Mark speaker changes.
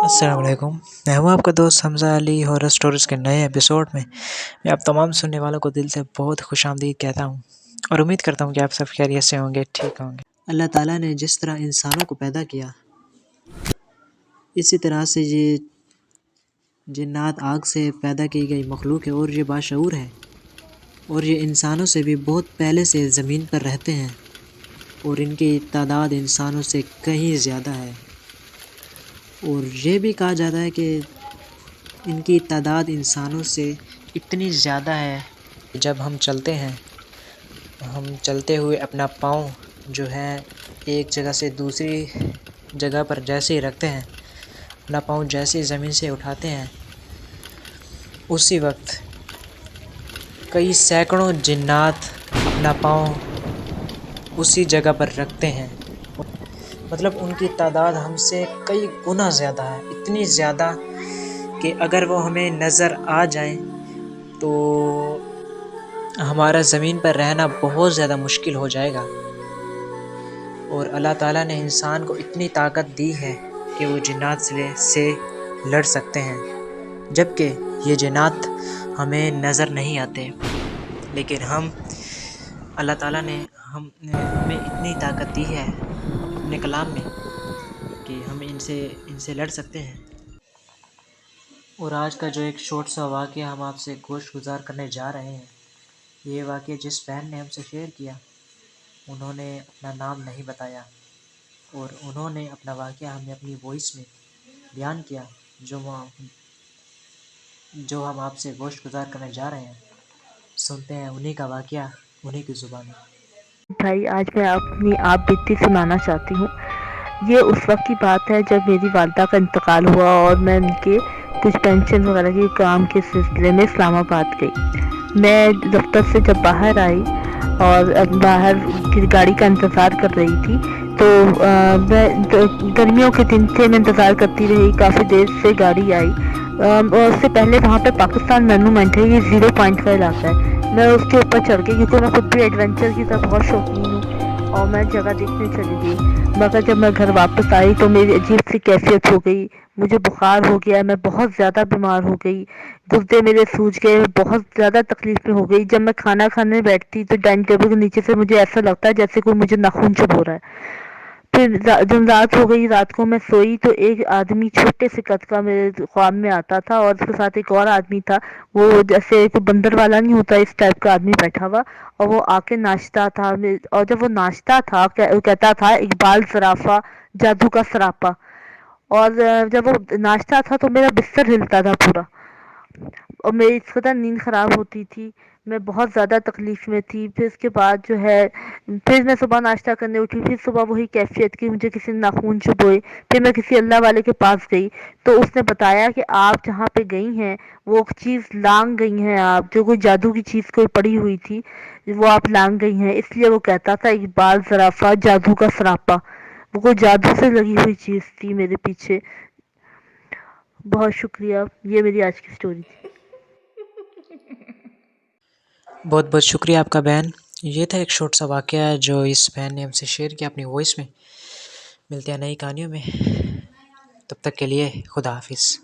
Speaker 1: السلام علیکم، میں ہوں آپ کا دوست حمزہ علی ہارر اسٹوریز کے نئے ایپیسوڈ میں آپ تمام سننے والوں کو دل سے بہت خوش آمدید کہتا ہوں اور امید کرتا ہوں کہ آپ سب خیریت سے ہوں گے، ٹھیک ہوں گے۔ اللہ تعالیٰ نے جس طرح انسانوں کو پیدا کیا، اسی طرح سے یہ جنات آگ سے پیدا کی گئی مخلوق ہے اور یہ باشعور ہے، اور یہ انسانوں سے بھی بہت پہلے سے زمین پر رہتے ہیں اور ان کی تعداد انسانوں سے کہیں زیادہ ہے، اور یہ بھی کہا جاتا ہے کہ ان کی تعداد انسانوں سے اتنی زیادہ ہے کہ جب ہم چلتے ہیں، ہم چلتے ہوئے اپنا پاؤں جو ہے ایک جگہ سے دوسری جگہ پر جیسے ہی رکھتے ہیں، اپنا پاؤں جیسے ہی زمین سے اٹھاتے ہیں، اسی وقت کئی سینکڑوں جنات اپنا پاؤں اسی جگہ پر رکھتے ہیں۔ مطلب ان کی تعداد ہم سے کئی گنا زیادہ ہے، اتنی زیادہ کہ اگر وہ ہمیں نظر آ جائیں تو ہمارا زمین پر رہنا بہت زیادہ مشکل ہو جائے گا، اور اللہ تعالیٰ نے انسان کو اتنی طاقت دی ہے کہ وہ جنات سے لڑ سکتے ہیں، جبکہ یہ جنات ہمیں نظر نہیں آتے، لیکن اللہ تعالیٰ نے ہمیں اتنی طاقت دی ہے اپنے کلام میں کہ ہم ان سے لڑ سکتے ہیں۔ اور آج کا جو ایک شارٹ سا واقعہ ہم آپ سے گوشت گزار کرنے جا رہے ہیں، یہ واقعہ جس بہن نے ہم سے شیئر کیا، انہوں نے اپنا نام نہیں بتایا اور انہوں نے اپنا واقعہ ہمیں اپنی وائس میں بیان کیا، جو ہم آپ سے گوشت گزار کرنے جا رہے ہیں۔ سنتے ہیں انہی کا واقعہ، انہی کی زبانی۔
Speaker 2: بھائی، آج میں اپنی آپ بیتی سنانا چاہتی ہوں۔ یہ اس وقت کی بات ہے جب میری والدہ کا انتقال ہوا اور میں ان کے کچھ پینشن وغیرہ کے کام کے سلسلے میں اسلام آباد گئی۔ میں دفتر سے جب باہر آئی اور باہر کی گاڑی کا انتظار کر رہی تھی تو میں گرمیوں کے دن تھے، میں انتظار کرتی رہی، کافی دیر سے گاڑی آئی، اور اس سے پہلے وہاں پہ پاکستان مینومنٹ ہے، یہ 0 پوائنٹ کا علاقہ ہے۔ میں اس کے اوپر چڑھ گئی کیونکہ میں خود بھی ایڈونچر کی طرف بہت شوقین ہوں، اور میں جگہ دیکھنے چلی گئی، مگر جب میں گھر واپس آئی تو میری عجیب سی کیفیت ہو گئی، مجھے بخار ہو گیا، میں بہت زیادہ بیمار ہو گئی، گردے میرے سوج گئے، بہت زیادہ تکلیف میں ہو گئی۔ جب میں کھانا کھانے بیٹھتی تو ڈائننگ ٹیبل کے نیچے سے مجھے ایسا لگتا ہے جیسے کوئی مجھے ناخن چبھو رہا ہے۔ پھر جب رات ہو گئی، رات کو میں سوئی تو ایک آدمی چھوٹے سے قد کا میرے خواب میں آتا تھا، اور اس کے ساتھ ایک اور آدمی تھا، وہ جیسے کوئی بندر والا نہیں ہوتا اس ٹائپ کا آدمی بیٹھا ہوا، اور وہ آ کے ناچتا تھا، اور جب وہ ناچتا تھا وہ کہتا تھا اقبال سرافہ جادو کا سراپا، اور جب وہ ناچتا تھا تو میرا بستر ہلتا تھا پورا، اور میری اس قدر نیند خراب ہوتی تھی، میں بہت زیادہ تکلیف میں تھی۔ پھر اس کے بعد جو ہے پھر میں صبح ناشتہ کرنے اٹھی، پھر صبح وہی کیفیت کی، مجھے کسی نے ناخون چبھوئے، پھر میں کسی اللہ والے کے پاس گئی تو اس نے بتایا کہ آپ جہاں پہ گئی ہیں وہ چیز لانگ گئی ہیں، آپ جو کوئی جادو کی چیز کوئی پڑی ہوئی تھی وہ آپ لانگ گئی ہیں، اس لیے وہ کہتا تھا اقبال سرافہ جادو کا سراپا، وہ کوئی جادو سے لگی ہوئی چیز تھی میرے پیچھے۔ بہت شکریہ، یہ میری آج کی سٹوری تھی۔
Speaker 1: بہت بہت شکریہ آپ کا بہن۔ یہ تھا ایک شارٹ سا واقعہ جو اس بہن نے ہم سے شیئر کیا اپنی وائس میں۔ ملتے ہیں نئی کہانیوں میں، تب تک کے لیے خدا حافظ۔